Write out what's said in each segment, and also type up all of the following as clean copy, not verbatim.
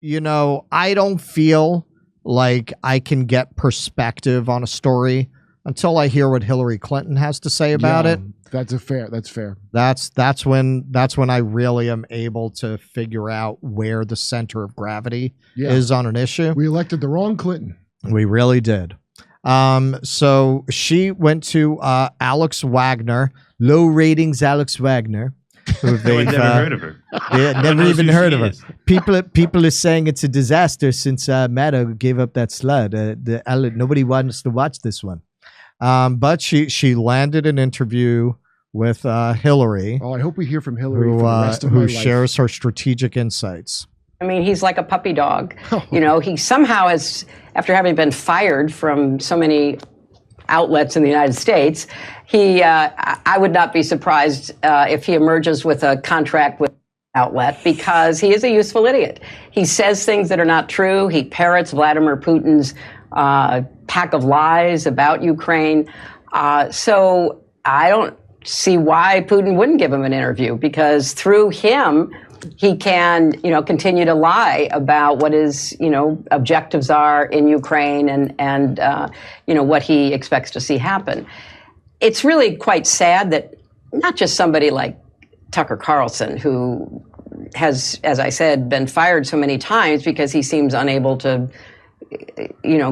you know, I don't feel like I can get perspective on a story until I hear what Hillary Clinton has to say about it. That's fair. That's when I really am able to figure out where the center of gravity is on an issue. We elected the wrong Clinton. We really did. So she went to Alex Wagner, low ratings Alex Wagner. I've never heard of her. Yeah, never even heard of her. People are saying it's a disaster since Maddow gave up that slide. Nobody wants to watch this one. But she landed an interview with Hillary. Oh, I hope we hear from Hillary for the rest of my life. Who shares her strategic insights. I mean, he's like a puppy dog. You know, he somehow has, after having been fired from so many outlets in the United States, I would not be surprised if he emerges with a contract with outlet, because he is a useful idiot. He says things that are not true. He parrots Vladimir Putin's pack of lies about Ukraine. So I don't see why Putin wouldn't give him an interview, because through him, he can, continue to lie about what his, objectives are in Ukraine and what he expects to see happen. It's really quite sad that not just somebody like Tucker Carlson, who has, as I said, been fired so many times because he seems unable to,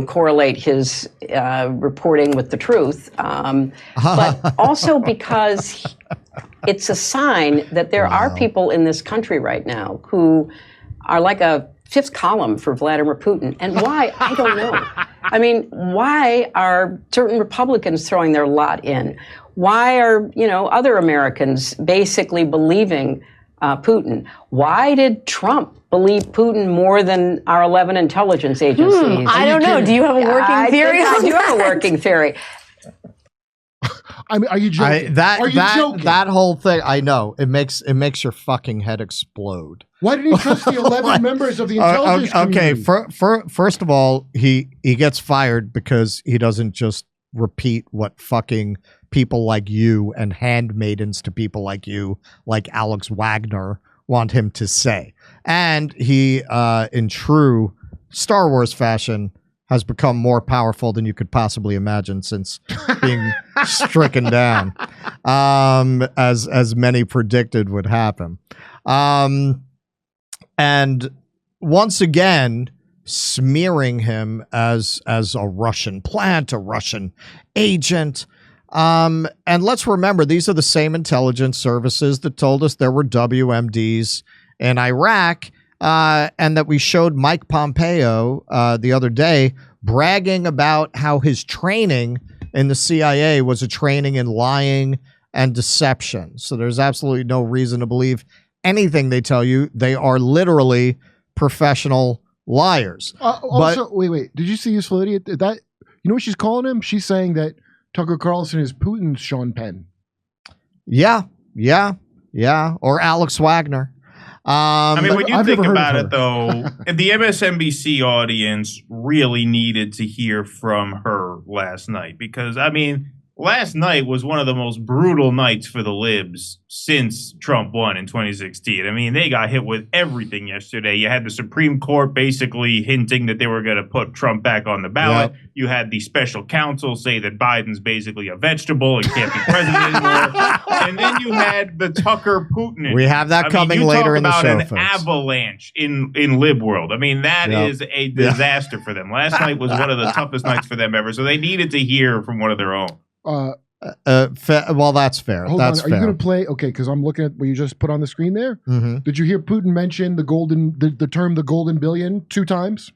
correlate his reporting with the truth, but also because it's a sign that there are people in this country right now who are like a fifth column for Vladimir Putin. And why? I don't know. I mean, why are certain Republicans throwing their lot in? Why are, other Americans basically believing Putin? Why did Trump believe Putin more than our 11 intelligence agencies? I don't know. Do you have a working theory? I do have a working theory. I mean, are you joking? Are you joking? That whole thing, I know. It makes your fucking head explode. Why didn't he trust the 11 members of the intelligence community? Okay, first of all, he gets fired because he doesn't just repeat what fucking people like you and handmaidens to people like you, like Alex Wagner, want him to say. And he, in true Star Wars fashion, has become more powerful than you could possibly imagine since being stricken down, as many predicted would happen. And once again, smearing him as a Russian plant, a Russian agent. And let's remember, these are the same intelligence services that told us there were WMDs in Iraq, and that we showed Mike Pompeo the other day bragging about how his training in the CIA was a training in lying and deception. So there's absolutely no reason to believe anything they tell you. They are literally professional liars. Also, wait. Did you see useful idiot? That, you know what she's calling him? She's saying that Tucker Carlson is Putin's Sean Penn. Yeah. Or Alex Wagner. I mean, when you think about it, though, the MSNBC audience really needed to hear from her last night, because, I mean, last night was one of the most brutal nights for the libs since Trump won in 2016. I mean, they got hit with everything yesterday. You had the Supreme Court basically hinting that they were going to put Trump back on the ballot. Yep. You had the special counsel say that Biden's basically a vegetable and can't be president anymore. And then you had the Tucker Putin. We have that coming later in the show, folks. An avalanche in lib world. I mean, that is a disaster for them. Last night was one of the toughest nights for them ever. So they needed to hear from one of their own. Well, that's fair. Hold on. Are you going to play? Okay, because I'm looking at what you just put on the screen there. Mm-hmm. Did you hear Putin mention the term "the golden billion" 2 times?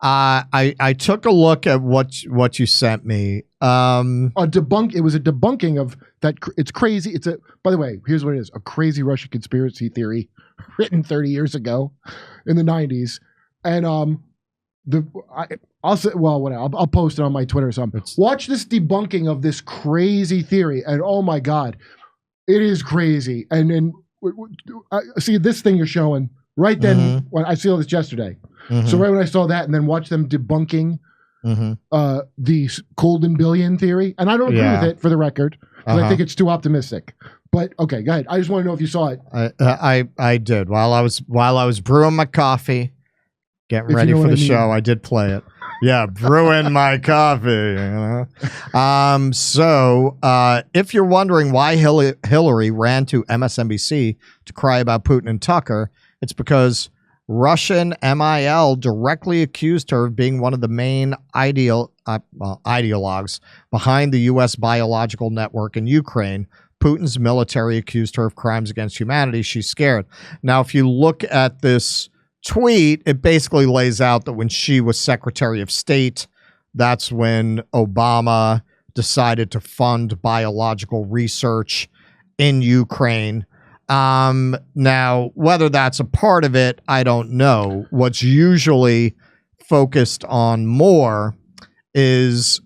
I took a look at what you sent me. It was a debunking of that. It's crazy. By the way, here's what it is: a crazy Russian conspiracy theory written 30 years ago in the 90s, and I'll say, well, whatever. I'll post it on my Twitter or something. Watch this debunking of this crazy theory, and oh my God, it is crazy. And then see this thing you're showing right then. Mm-hmm. When I saw this yesterday, mm-hmm. So right when I saw that, and then watch them debunking the golden billion theory, and I don't agree with it, for the record, because I think it's too optimistic. But okay, go ahead. I just want to know if you saw it. I did while I was brewing my coffee. Getting ready for the show. I did play it. Yeah, brewing my coffee. You know? So if you're wondering why Hillary ran to MSNBC to cry about Putin and Tucker, it's because Russian MIL directly accused her of being one of the main ideologues behind the U.S. biological network in Ukraine. Putin's military accused her of crimes against humanity. She's scared. Now, if you look at this tweet, it basically lays out that when she was Secretary of State, that's when Obama decided to fund biological research in Ukraine. Now, whether that's a part of it, I don't know. What's usually focused on more is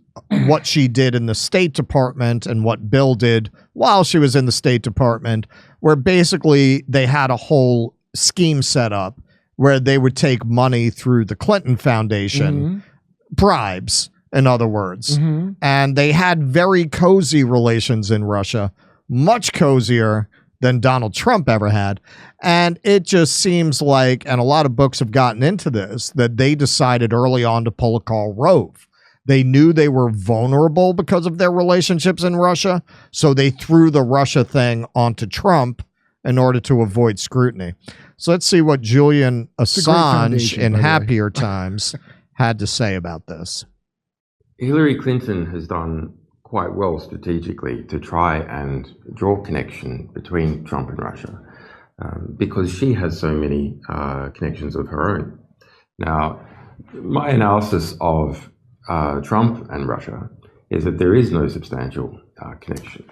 what she did in the State Department and what Bill did while she was in the State Department, where basically they had a whole scheme set up where they would take money through the Clinton Foundation, bribes, in other words. And they had very cozy relations in Russia, much cozier than Donald Trump ever had. And it just seems like, and a lot of books have gotten into this, that they decided early on to pull a Karl Rove. They knew they were vulnerable because of their relationships in Russia, so they threw the Russia thing onto Trump in order to avoid scrutiny. So let's see what Julian Assange in happier times had to say about this. Hillary Clinton has done quite well strategically to try and draw connection between Trump and Russia because she has so many connections of her own. Now, my analysis of Trump and Russia is that there is no substantial connection.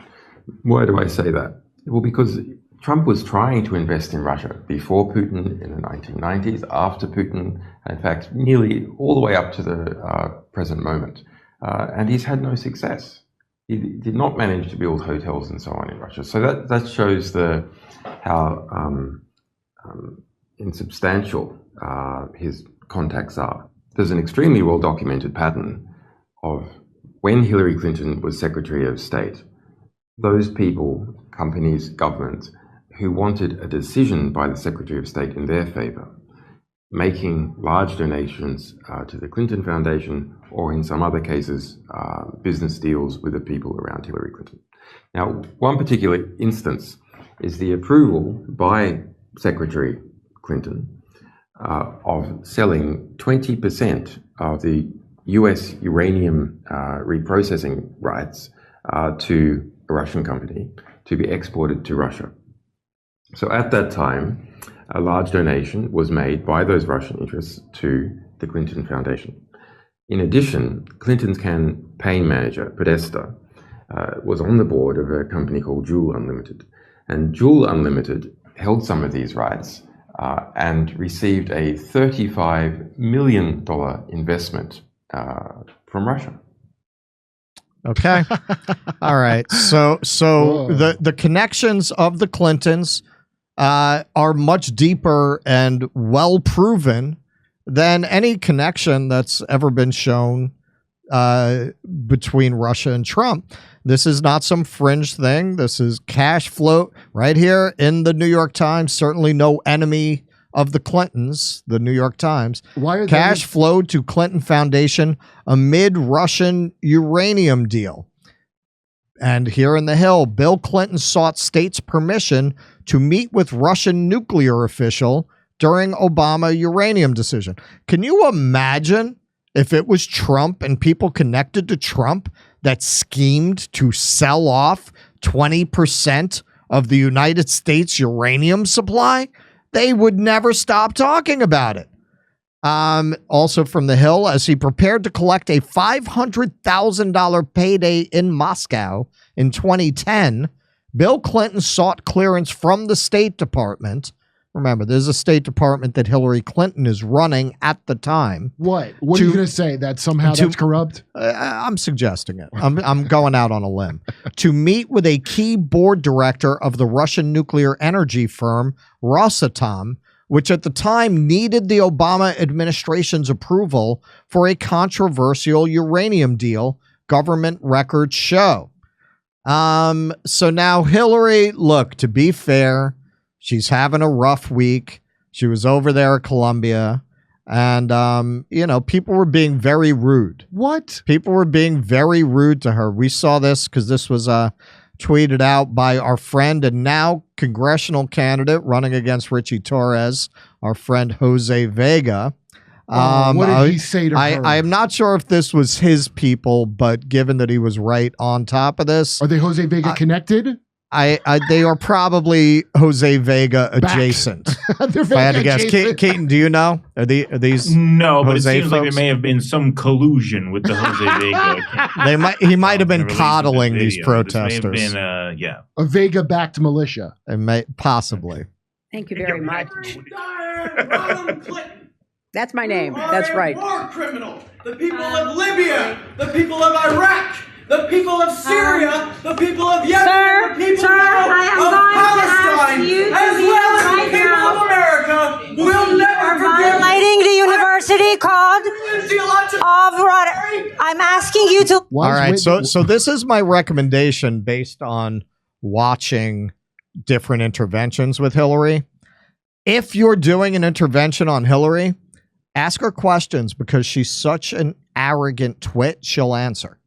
Why do I say that? Well, because Trump was trying to invest in Russia before Putin in the 1990s, after Putin, in fact, nearly all the way up to the present moment. And he's had no success. He did not manage to build hotels and so on in Russia. So that shows how insubstantial his contacts are. There's an extremely well-documented pattern of when Hillary Clinton was Secretary of State, those people, companies, governments, who wanted a decision by the Secretary of State in their favor, making large donations to the Clinton Foundation, or in some other cases, business deals with the people around Hillary Clinton. Now, one particular instance is the approval by Secretary Clinton of selling 20% of the US uranium reprocessing rights to a Russian company to be exported to Russia. So at that time, a large donation was made by those Russian interests to the Clinton Foundation. In addition, Clinton's campaign manager, Podesta, was on the board of a company called Joule Unlimited. And Joule Unlimited held some of these rights and received a $35 million investment from Russia. Okay. All right. So the connections of the Clintons are much deeper and well proven than any connection that's ever been shown between Russia and Trump. This is not some fringe thing. This is cash flow right here in the New York Times. Certainly no enemy of the Clintons, the New York Times. Cash flowed to Clinton Foundation amid Russian uranium deal. And here in the Hill, Bill Clinton sought state's permission to meet with Russian nuclear official during Obama uranium decision. Can you imagine if it was Trump and people connected to Trump that schemed to sell off 20% of the United States uranium supply? They would never stop talking about it. Also from the Hill, as he prepared to collect a $500,000 payday in Moscow in 2010, Bill Clinton sought clearance from the State Department. Remember, there's a State Department that Hillary Clinton is running at the time. What are you going to say? That somehow that's corrupt? I'm suggesting it. I'm going out on a limb. To meet with a key board director of the Russian nuclear energy firm Rosatom, which at the time needed the Obama administration's approval for a controversial uranium deal, government records show. So now Hillary, look, to be fair, she's having a rough week. She was over there at Columbia. And, people were being very rude. What? People were being very rude to her. We saw this because this was tweeted out by our friend and now congressional candidate running against Richie Torres, our friend Jose Vega. What did he say to her? I am not sure if this was his people, but given that he was right on top of this. Are they Jose Vega connected? They are probably Jose Vega adjacent. They're if I had to guess. Keaton, do you know? Are these no? But Jose it seems folks? like there may have been some collusion with the Jose Vega. He might have been coddling these protesters. This may have been, a Vega-backed militia. It may possibly. Thank you very much. That's my name. That's right. War criminal. The people of Libya. The people of Iraq. The people of Syria, the people of Yemen, the people of Palestine, as well as the people of America, will never forget. Violating the university code of I'm asking you to. All right, so this is my recommendation based on watching different interventions with Hillary. If you're doing an intervention on Hillary, ask her questions because she's such an arrogant twit, she'll answer.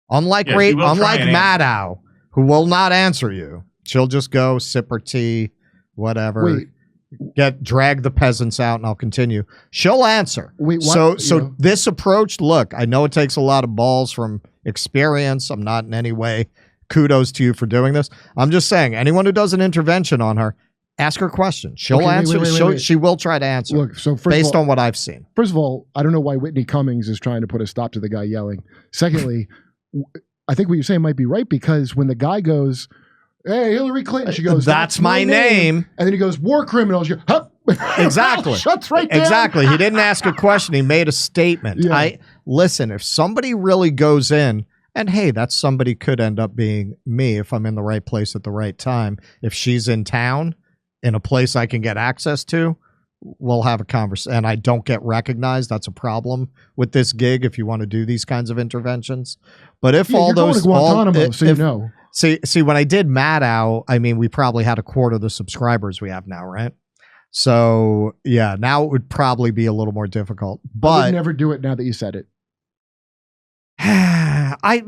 Unlike Maddow, who will not answer you. She'll just go sip her tea, whatever. Drag the peasants out, and I'll continue. She'll answer. So this approach, look, I know it takes a lot of balls from experience. I'm not in any way. Kudos to you for doing this. I'm just saying, anyone who does an intervention on her, ask her questions. She'll answer. She will try to answer. Look, so based on what I've seen. First of all, I don't know why Whitney Cummings is trying to put a stop to the guy yelling. Secondly, I think what you're saying might be right because when the guy goes, "Hey, Hillary Clinton," she goes, "That's my name," and then he goes, "War criminals." She goes, huh? Exactly. Shuts right down. Exactly. He didn't ask a question. He made a statement. Yeah. Listen. If somebody really goes in, and hey, that somebody could end up being me if I'm in the right place at the right time. If she's in town, in a place I can get access to, we'll have a conversation. And I don't get recognized. That's a problem with this gig if you want to do these kinds of interventions. But if all those see when I did Maddow, I mean, we probably had a quarter of the subscribers we have now, right? So yeah, now it would probably be a little more difficult. But I would never do it now that you said it. I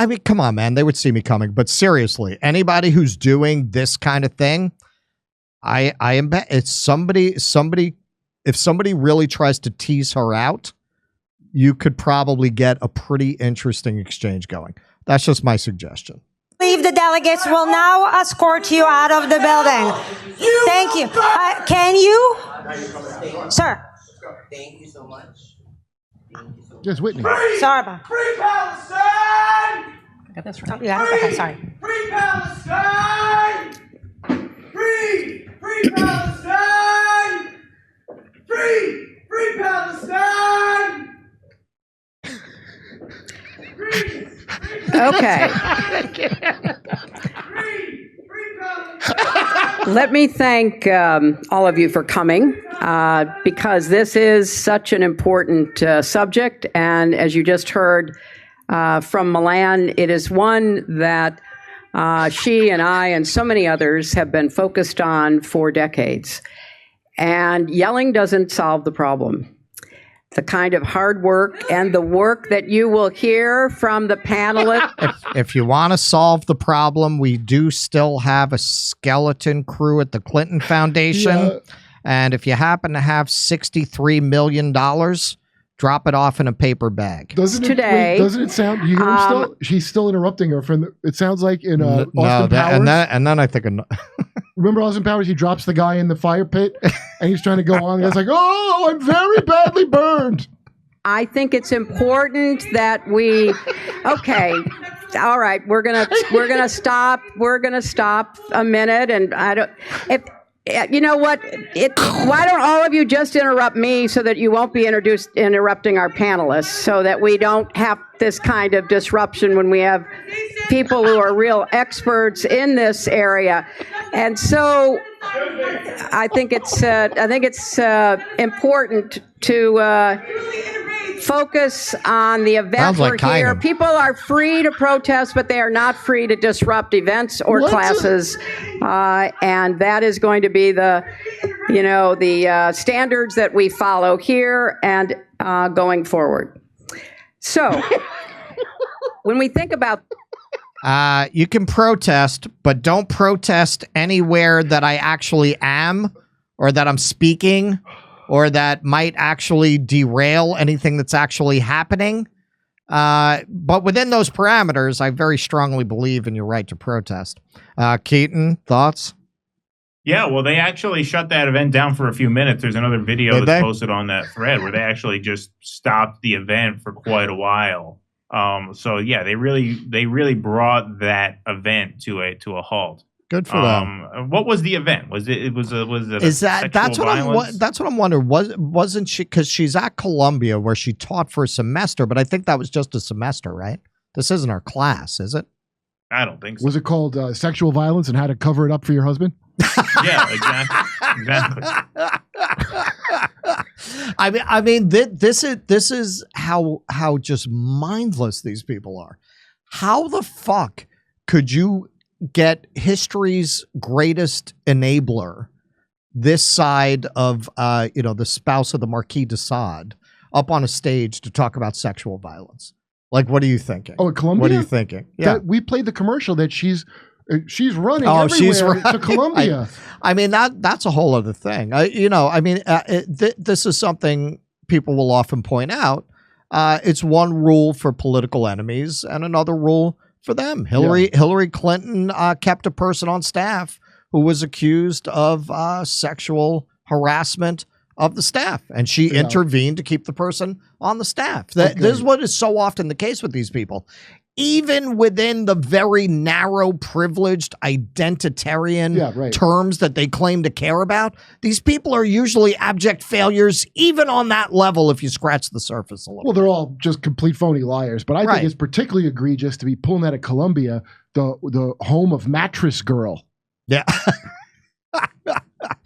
mean, come on, man. They would see me coming. But seriously, anybody who's doing this kind of thing, I am bet it's somebody if somebody really tries to tease her out, you could probably get a pretty interesting exchange going. That's just my suggestion. The delegates will now escort you out of the building. Thank you. Can you? Sir. Thank you so much. Yes, Whitney. Sorry about Free Palestine! I got this right. Yeah, okay, sorry. Free Palestine! Free! Free Palestine! Free! Free Palestine! Free! Okay. Let me thank all of you for coming because this is such an important subject. And as you just heard from Milan, it is one that she and I and so many others have been focused on for decades. And yelling doesn't solve the problem. The kind of hard work and the work that you will hear from the panelists. If you want to solve the problem, we do still have a skeleton crew at the Clinton Foundation. Yeah. And if you happen to have $63 million, drop it off in a paper bag. Doesn't it sound, you hear him still? She's still interrupting her from it sounds like in Austin Powers. And then I think... Remember Austin Powers? He drops the guy in the fire pit and he's trying to go on. It's like, oh, I'm very badly burned. I think it's important that we, okay, all right, we're gonna stop a minute, and you know what? Why don't all of you just interrupt me so that you won't be interrupting our panelists, so that we don't have this kind of disruption when we have people who are real experts in this area. And so I think it's important to focus on the event we're here. People are free to protest, but they are not free to disrupt events or classes. And that is going to be the the standards that we follow here and going forward. So when we think about... you can protest, but don't protest anywhere that I actually am or that I'm speaking or that might actually derail anything that's actually happening. But within those parameters, I very strongly believe in your right to protest. Keaton, thoughts? Yeah, well, they actually shut that event down for a few minutes. There's another video that's posted on that thread where they actually just stopped the event for quite a while. So yeah, they really brought that event to a halt. Good for them. What was the event? Was it that's what I'm wondering. Wasn't she, because she's at Columbia where she taught for a semester, but I think that was just a semester, right? This isn't her class, is it? I don't think so. Was it called sexual violence and how to cover it up for your husband? Yeah, exactly. I mean, this is how just mindless these people are. How the fuck could you get history's greatest enabler, this side of the spouse of the Marquis de Sade, up on a stage to talk about sexual violence? Like, what are you thinking? Oh, at Columbia? What are you thinking? Yeah, we played the commercial that she's running everywhere to Columbia. I mean, that's a whole other thing. This is something people will often point out. It's one rule for political enemies and another rule for them. Hillary Clinton kept a person on staff who was accused of sexual harassment of the staff, and she intervened to keep the person on the staff. This is what is so often the case with these people. Even within the very narrow, privileged, identitarian terms that they claim to care about, these people are usually abject failures, even on that level, if you scratch the surface a little. Well, they're all just complete phony liars. But I think it's particularly egregious to be pulling out of Columbia, the home of Mattress Girl. Yeah.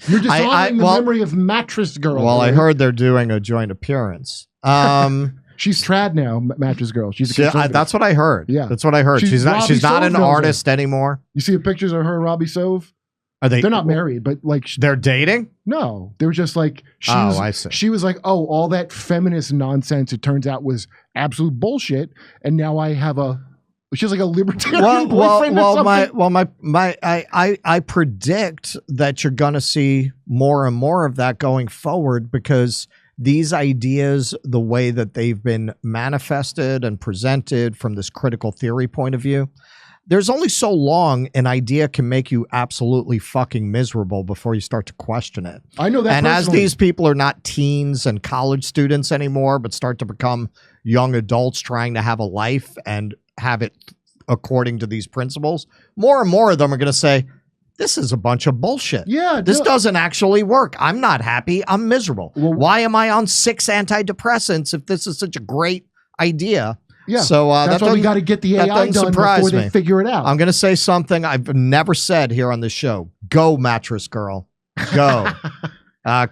You're dishonoring the memory of Mattress Girl. Well, I heard they're doing a joint appearance. She's trad now, Mattress Girl. That's what I heard. Yeah, that's what I heard. She's not an artist anymore. You see the pictures of her and Robbie Sove? They're not married, but like they're dating? No, they were just like I see. She was like, oh, all that feminist nonsense, it turns out, was absolute bullshit, and now I have she's like a libertarian boyfriend or something. I predict that you're gonna see more and more of that going forward, because these ideas, the way that they've been manifested and presented from this critical theory point of view, there's only so long an idea can make you absolutely fucking miserable before you start to question it. I know that. And as these people are not teens and college students anymore, but start to become young adults trying to have a life and have it according to these principles, more and more of them are going to say, this is a bunch of bullshit. Yeah. This doesn't actually work. I'm not happy. I'm miserable. Well, why am I on 6 antidepressants if this is such a great idea? Yeah. So that's why we got to get the AI done before they figure it out. I'm going to say something I've never said here on this show. Go, Mattress Girl. Go.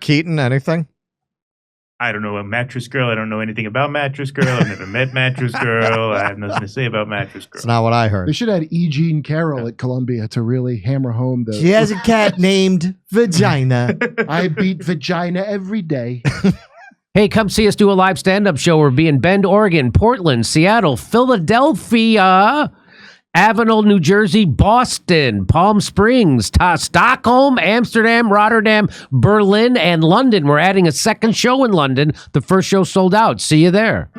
Keaton, anything? I don't know a Mattress Girl. I don't know anything about Mattress Girl. I've never met Mattress Girl. I have nothing to say about Mattress Girl. It's not what I heard. They should have had E. Jean Carroll at Columbia to really hammer home the... She has a cat named Vagina. I beat Vagina every day. Hey, come see us do a live stand-up show. We'll be in Bend, Oregon, Portland, Seattle, Philadelphia, Avenel, New Jersey, Boston, Palm Springs, Stockholm, Amsterdam, Rotterdam, Berlin, and London. We're adding a second show in London. The first show sold out. See you there.